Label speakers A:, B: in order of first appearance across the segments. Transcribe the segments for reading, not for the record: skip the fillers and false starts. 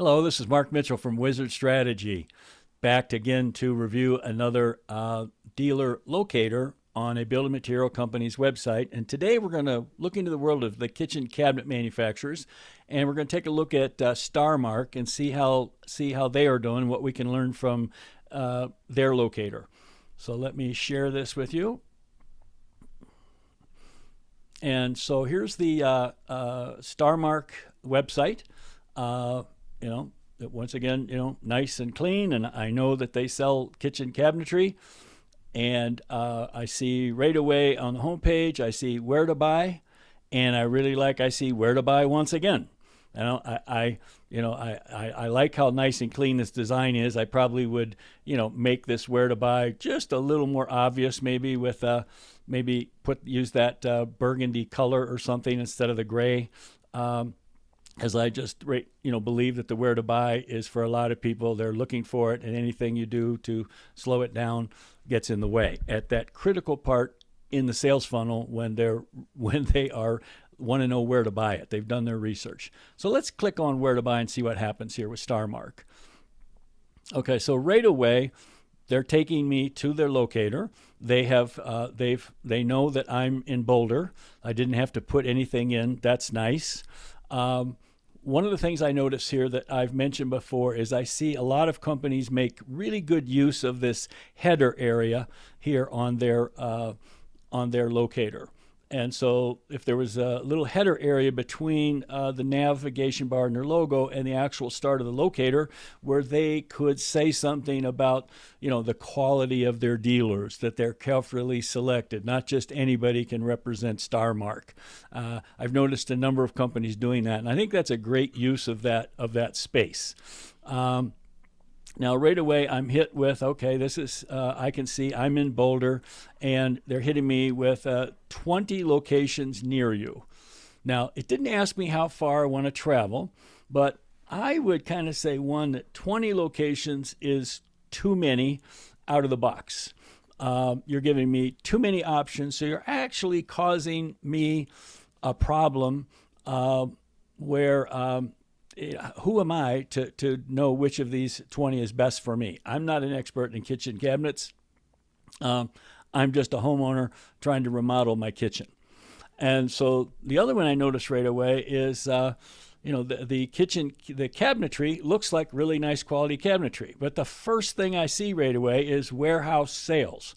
A: Hello, this is Mark Mitchell from Wizard Strategy, back again to review another dealer locator on a building material company's website. And today we're going to look into the world of the kitchen cabinet manufacturers, and we're going to take a look at StarMark and see how they are doing, what we can learn from their locator. So let me share this with you. And so here's the StarMark website. Once again, nice and clean, and I know that they sell kitchen cabinetry. And I see right away on the homepage, I see where to buy, and I see where to buy once again. I like how nice and clean this design is. I probably would, make this where to buy just a little more obvious, maybe with use that burgundy color or something instead of the gray. As I just believe that the where to buy is for a lot of people. They're looking for it, and anything you do to slow it down gets in the way at that critical part in the sales funnel when they want to know where to buy it. They've done their research. So let's click on where to buy and see what happens here with StarMark. Okay, so right away they're taking me to their locator. They know that I'm in Boulder. I didn't have to put anything in. That's nice. One of the things I notice here that I've mentioned before is I see a lot of companies make really good use of this header area here on their locator. And so if there was a little header area between the navigation bar and their logo and the actual start of the locator, where they could say something about, the quality of their dealers, that they're carefully selected, not just anybody can represent StarMark. I've noticed a number of companies doing that, and I think that's a great use of that space. Now, right away, I'm hit with, okay, this is, I can see I'm in Boulder, and they're hitting me with 20 locations near you. Now, it didn't ask me how far I want to travel, but I would kind of say, that 20 locations is too many out of the box. You're giving me too many options, so you're actually causing me a problem where... who am I to know which of these 20 is best for me? I'm not an expert in kitchen cabinets. I'm just a homeowner trying to remodel my kitchen. And so the other one I noticed right away is, the cabinetry looks like really nice quality cabinetry. But the first thing I see right away is warehouse sales.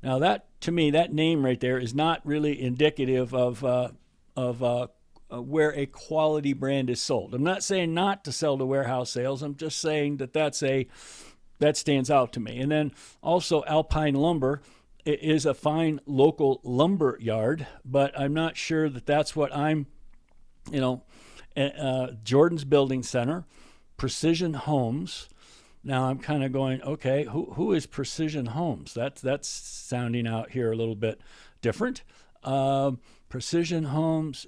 A: Now that, to me, that name right there is not really indicative of where a quality brand is sold. I'm not saying not to sell to warehouse sales. I'm just saying that stands out to me. And then also Alpine Lumber is a fine local lumber yard, but I'm not sure that that's what I'm, Jordan's Building Center, Precision Homes. Now I'm kind of going, okay, who is Precision Homes? That's sounding out here a little bit different. Precision Homes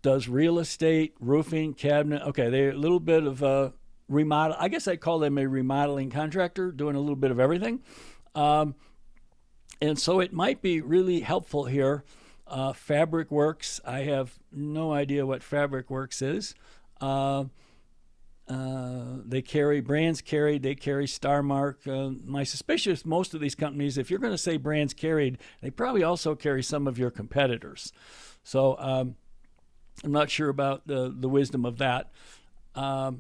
A: does real estate, roofing, cabinet. Okay, they're a little bit of a remodel. I guess I'd call them a remodeling contractor, doing a little bit of everything. And so it might be really helpful here. Fabric Works. I have no idea what Fabric Works is. They carry StarMark. My suspicion is most of these companies, if you're going to say brands carried, they probably also carry some of your competitors. So I'm not sure about the wisdom of that. Back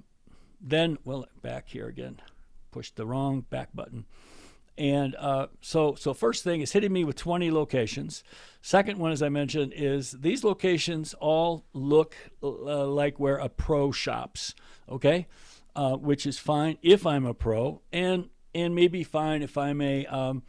A: here again, pushed the wrong back button. And so first thing is hitting me with 20 locations. Second one, as I mentioned, is these locations all look like where a pro shops, okay? Which is fine if I'm a pro, and maybe fine if I'm a,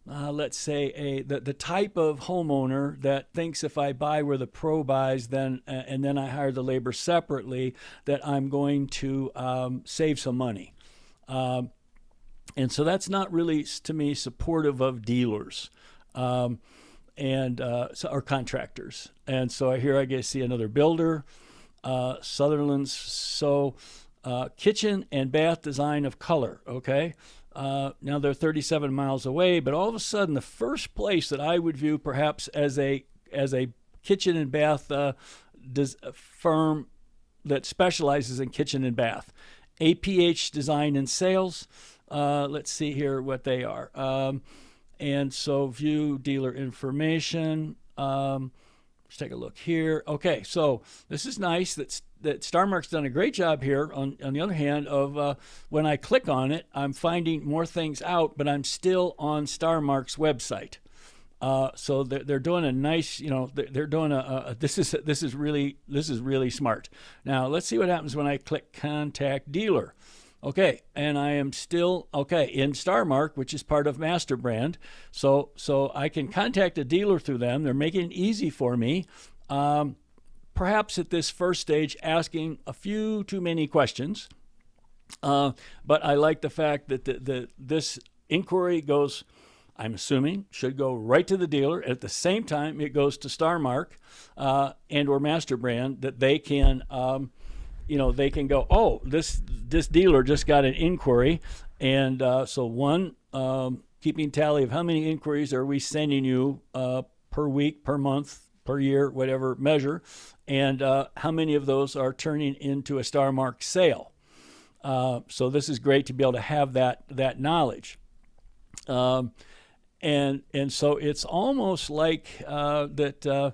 A: let's say, the type of homeowner that thinks if I buy where the pro buys, then and then I hire the labor separately, that I'm going to save some money. And so that's not really, to me, supportive of dealers or contractors. And so here I see another builder, Sutherland's. So kitchen and bath design of color, okay? Now they're 37 miles away, but all of a sudden the first place that I would view perhaps as a kitchen and bath firm that specializes in kitchen and bath. APH Design and Sales. Let's see here what they are. And so view dealer information. Let's take a look here. Okay, so this is nice that StarMark's done a great job here. On the other hand, of when I click on it, I'm finding more things out, but I'm still on StarMark's website. So they're doing a nice, they're doing this is really smart. Now let's see what happens when I click Contact Dealer. Okay, and I am still in StarMark, which is part of MasterBrand. So I can contact a dealer through them. They're making it easy for me. Perhaps at this first stage, asking a few too many questions. But I like the fact that this inquiry goes, I'm assuming, should go right to the dealer. At the same time, it goes to StarMark and or MasterBrand, that they can, they can go, oh, this dealer just got an inquiry, and so one, keeping tally of how many inquiries are we sending you per week, per month, per year, whatever measure, and how many of those are turning into a StarMark sale. So this is great to be able to have that knowledge. And so it's almost like that.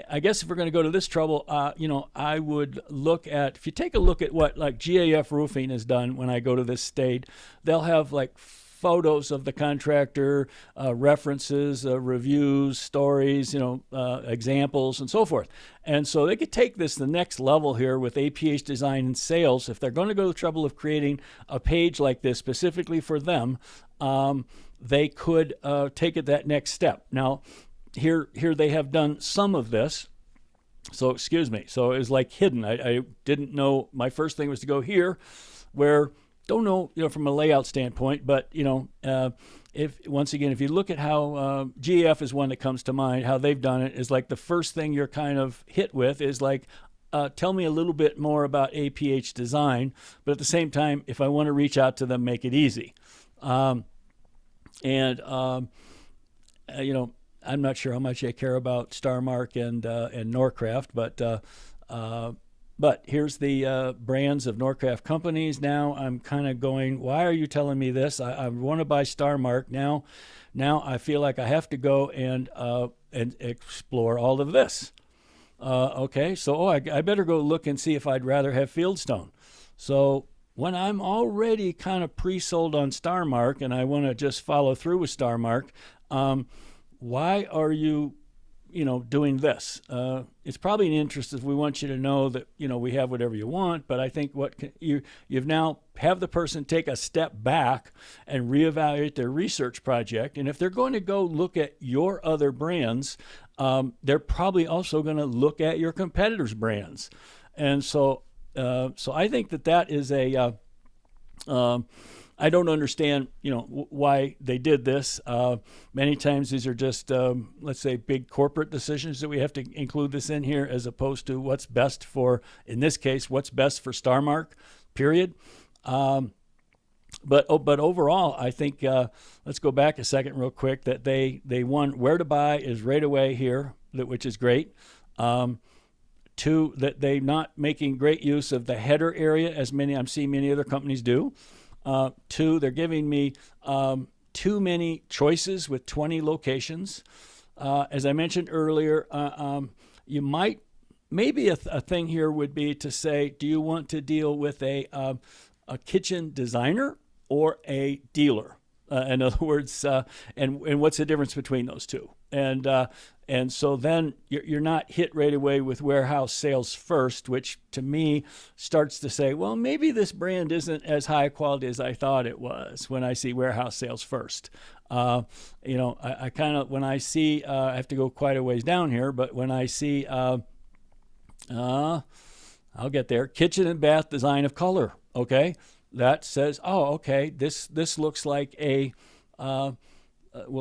A: I guess if we're going to go to this trouble, I would look at, if you take a look at what like GAF Roofing has done when I go to this state, they'll have like photos of the contractor, references, reviews, stories, examples, and so forth. And so they could take this the next level here with APH Design and Sales. If they're going to go to the trouble of creating a page like this specifically for them, they could take it that next step. Now, here they have done some of this. So excuse me. So it was like hidden. I didn't know. My first thing was to go here, where don't know from a layout standpoint. But if you look at how GF is one that comes to mind, how they've done it is like the first thing you're kind of hit with is like, tell me a little bit more about APH Design. But at the same time, if I want to reach out to them, make it easy. I'm not sure how much I care about StarMark and Norcraft, but here's the brands of Norcraft Companies. Now I'm kind of going, why are you telling me this? I want to buy StarMark now. Now I feel like I have to go and explore all of this. Okay, so I better go look and see if I'd rather have Fieldstone. So when I'm already kind of pre-sold on StarMark and I want to just follow through with StarMark, why are you, doing this? It's probably an interest if we want you to know that, we have whatever you want. But I think you've now have the person take a step back and reevaluate their research project. And if they're going to go look at your other brands, they're probably also going to look at your competitors' brands. And so I think that is a I don't understand, why they did this. Many times these are just, let's say, big corporate decisions that we have to include this in here, as opposed to what's best for, in this case, what's best for StarMark, period. But overall, I think, let's go back a second real quick, that they one, where to buy is right away here, which is great. Two, that they're not making great use of the header area, as I'm seeing many other companies do. Two, they're giving me too many choices with 20 locations. As I mentioned earlier, you maybe a thing here would be to say, do you want to deal with a kitchen designer or a dealer? In other words, and what's the difference between those two? And so then you're not hit right away with warehouse sales first, which to me starts to say, well, maybe this brand isn't as high quality as I thought it was when I see warehouse sales first. I kind of, when I see, I have to go quite a ways down here, but when I see, I'll get there, kitchen and bath design of color, okay? That says, oh, okay, this looks like a, well,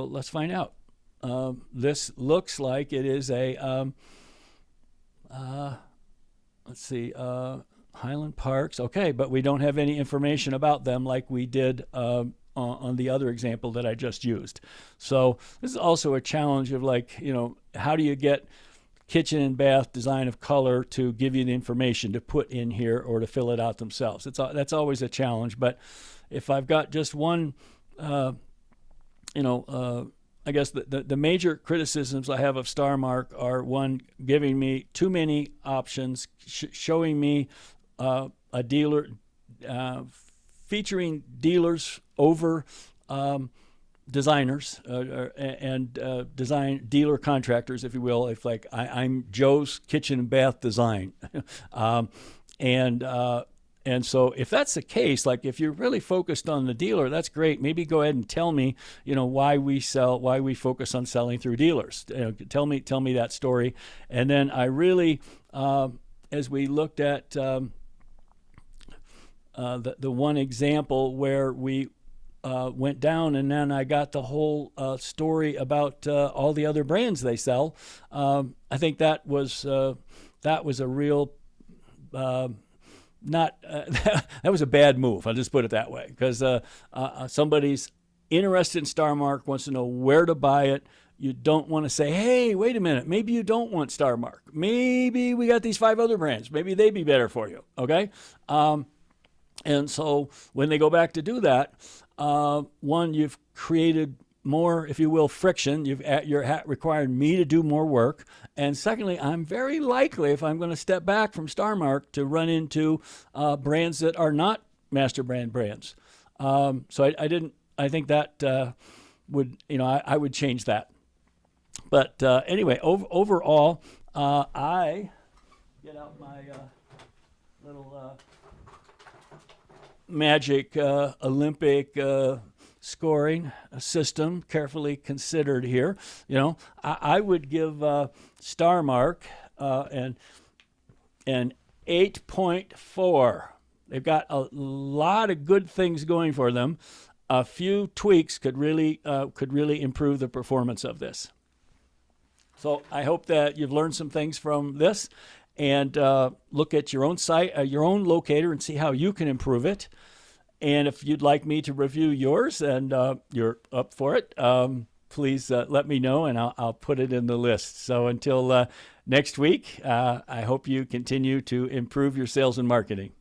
A: let's find out. This looks like it is a, let's see, Highland Parks. Okay, but we don't have any information about them like we did on the other example that I just used. So this is also a challenge of, like, how do you get kitchen and bath design of color to give you the information to put in here or to fill it out themselves. That's always a challenge. But if I've got just one, I guess the major criticisms I have of StarMark are, one, giving me too many options, showing me a dealer, featuring dealers over designers and design dealer contractors, if you will. If like I'm Joe's Kitchen and Bath Design, and so if that's the case, like if you're really focused on the dealer, that's great. Maybe go ahead and tell me, why we focus on selling through dealers. Tell me that story. And then I really, as we looked at the one example where we went down, and then I got the whole story about all the other brands they sell. I think that was a real that was a bad move. I'll just put it that way, because somebody's interested in StarMark, wants to know where to buy it. You don't want to say, hey, wait a minute, maybe you don't want StarMark. Maybe we got these 5 other brands. Maybe they'd be better for you, okay? And so when they go back to do that, one, you've created more, if you will, friction. You're requiring me to do more work. And secondly, I'm very likely, if I'm going to step back from StarMark, to run into brands that are not MasterBrand brands. So I think that would, I would change that. But anyway, overall, I get out my little magic Olympic scoring system, carefully considered here. I would give StarMark an 8.4. They've got a lot of good things going for them. A few tweaks could really improve the performance of this. So I hope that you've learned some things from this, and look at your own site, your own locator, and see how you can improve it. And if you'd like me to review yours and you're up for it, please let me know, and I'll put it in the list. So until next week, I hope you continue to improve your sales and marketing.